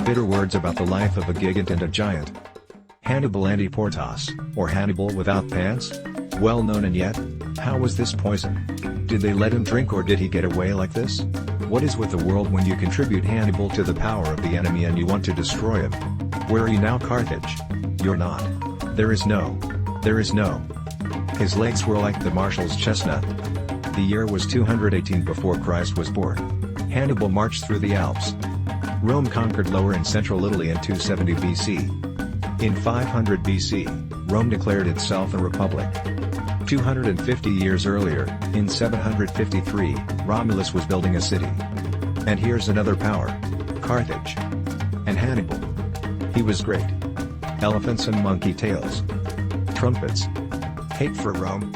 Bitter words about the life of a gigant and a giant. Hannibal ante portas, or Hannibal without pants? Well known, and yet, how was this poison? Did they let him drink, or did he get away like this? What is with the world when you contribute Hannibal to the power of the enemy and you want to destroy him? Where are you now, Carthage? You're not. There is no. His legs were like the marshal's chestnut. The year was 218 before Christ was born. Hannibal marched through the Alps. Rome conquered Lower and Central Italy in 270 BC. In 500 BC, Rome declared itself a republic. 250 years earlier, in 753, Romulus was building a city. And here's another power. Carthage. And Hannibal. He was great. Elephants and monkey tails. Trumpets. Hate for Rome.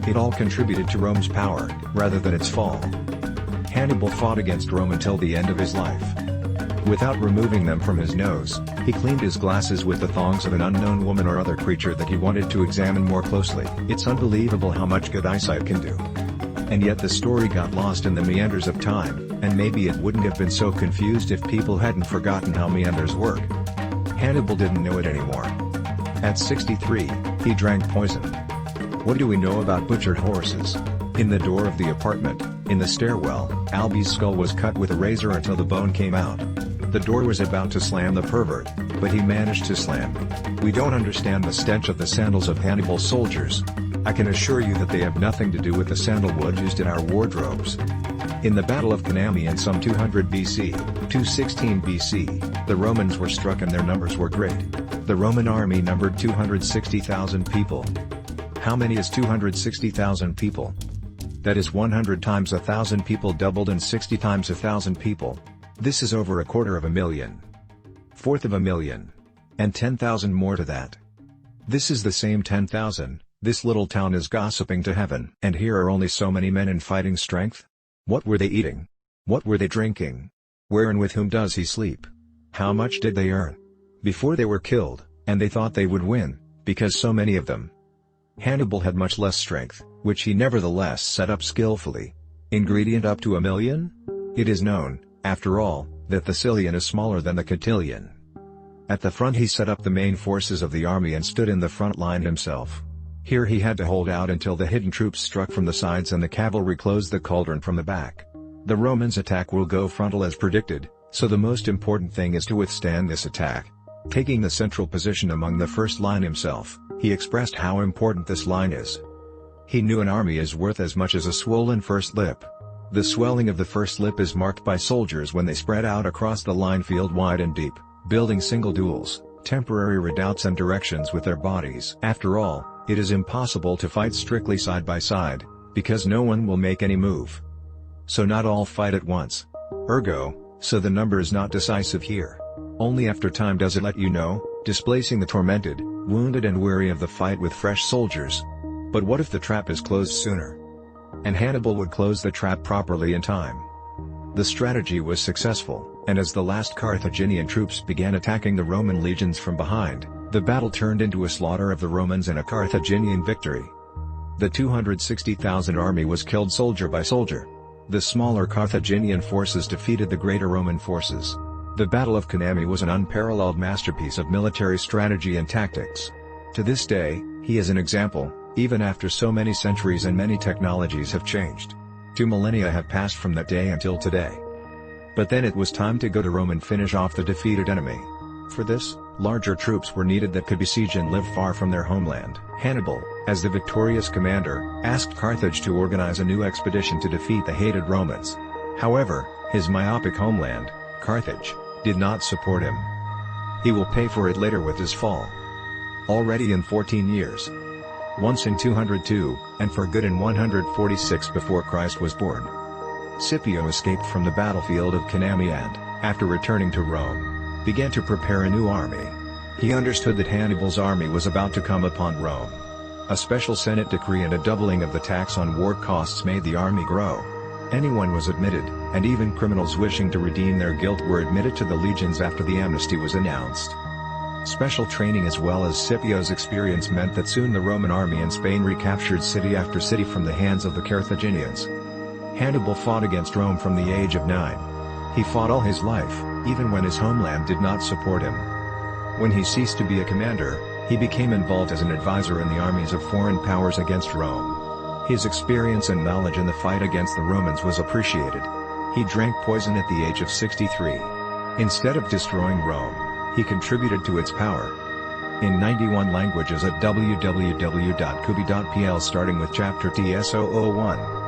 It all contributed to Rome's power, rather than its fall. Hannibal fought against Rome until the end of his life. Without removing them from his nose, he cleaned his glasses with the thongs of an unknown woman or other creature that he wanted to examine more closely. It's unbelievable how much good eyesight can do. And yet the story got lost in the meanders of time, and maybe it wouldn't have been so confused if people hadn't forgotten how meanders work. Hannibal didn't know it anymore. At 63, he drank poison. What do we know about butchered horses? In the door of the apartment, in the stairwell, Albie's skull was cut with a razor until the bone came out. The door was about to slam the pervert, but he managed to slam. We don't understand the stench of the sandals of Hannibal's soldiers. I can assure you that they have nothing to do with the sandalwood used in our wardrobes. In the Battle of Cannae in some 200 BC, 216 BC, the Romans were struck and their numbers were great. The Roman army numbered 260,000 people. How many is 260,000 people? That is 100 times 1,000 people doubled and 60 times 1,000 people. This is over 250,000. Fourth of a million. And 10,000 more to that. This is the same 10,000, this little town is gossiping to heaven. And here are only so many men in fighting strength? What were they eating? What were they drinking? Where and with whom does he sleep? How much did they earn? Before they were killed, and they thought they would win, because so many of them. Hannibal had much less strength, which he nevertheless set up skillfully. Ingredient up to 1,000,000? It is known, after all, that the Cillian is smaller than the cotillion. At the front he set up the main forces of the army and stood in the front line himself. Here he had to hold out until the hidden troops struck from the sides and the cavalry closed the cauldron from the back. The Romans' attack will go frontal as predicted, so the most important thing is to withstand this attack. Taking the central position among the first line himself, he expressed how important this line is. He knew an army is worth as much as a swollen first lip. The swelling of the first lip is marked by soldiers when they spread out across the line field wide and deep, building single duels, temporary redoubts and directions with their bodies. After all, it is impossible to fight strictly side by side, because no one will make any move. So not all fight at once. Ergo, so the number is not decisive here. Only after time does it let you know, displacing the tormented, wounded and weary of the fight with fresh soldiers. But what if the trap is closed sooner? And Hannibal would close the trap properly in time. The strategy was successful, and as the last Carthaginian troops began attacking the Roman legions from behind, the battle turned into a slaughter of the Romans and a Carthaginian victory. The 260,000 army was killed soldier by soldier. The smaller Carthaginian forces defeated the greater Roman forces. The Battle of Cannae was an unparalleled masterpiece of military strategy and tactics. To this day, he is an example, even after so many centuries and many technologies have changed. 2 millennia have passed from that day until today. But then it was time to go to Rome and finish off the defeated enemy. For this, larger troops were needed that could besiege and live far from their homeland. Hannibal, as the victorious commander, asked Carthage to organize a new expedition to defeat the hated Romans. However, his myopic homeland, Carthage, did not support him. He will pay for it later with his fall. Already in 14 years. Once in 202, and for good in 146 before Christ was born. Scipio escaped from the battlefield of Cannae and, after returning to Rome, began to prepare a new army. He understood that Hannibal's army was about to come upon Rome. A special Senate decree and a doubling of the tax on war costs made the army grow. Anyone was admitted, and even criminals wishing to redeem their guilt were admitted to the legions after the amnesty was announced. Special training as well as Scipio's experience meant that soon the Roman army in Spain recaptured city after city from the hands of the Carthaginians. Hannibal fought against Rome from the age of 9. He fought all his life, even when his homeland did not support him. When he ceased to be a commander, he became involved as an advisor in the armies of foreign powers against Rome. His experience and knowledge in the fight against the Romans was appreciated. He drank poison at the age of 63. Instead of destroying Rome, he contributed to its power. In 91 languages at www.kubi.pl starting with chapter TS051.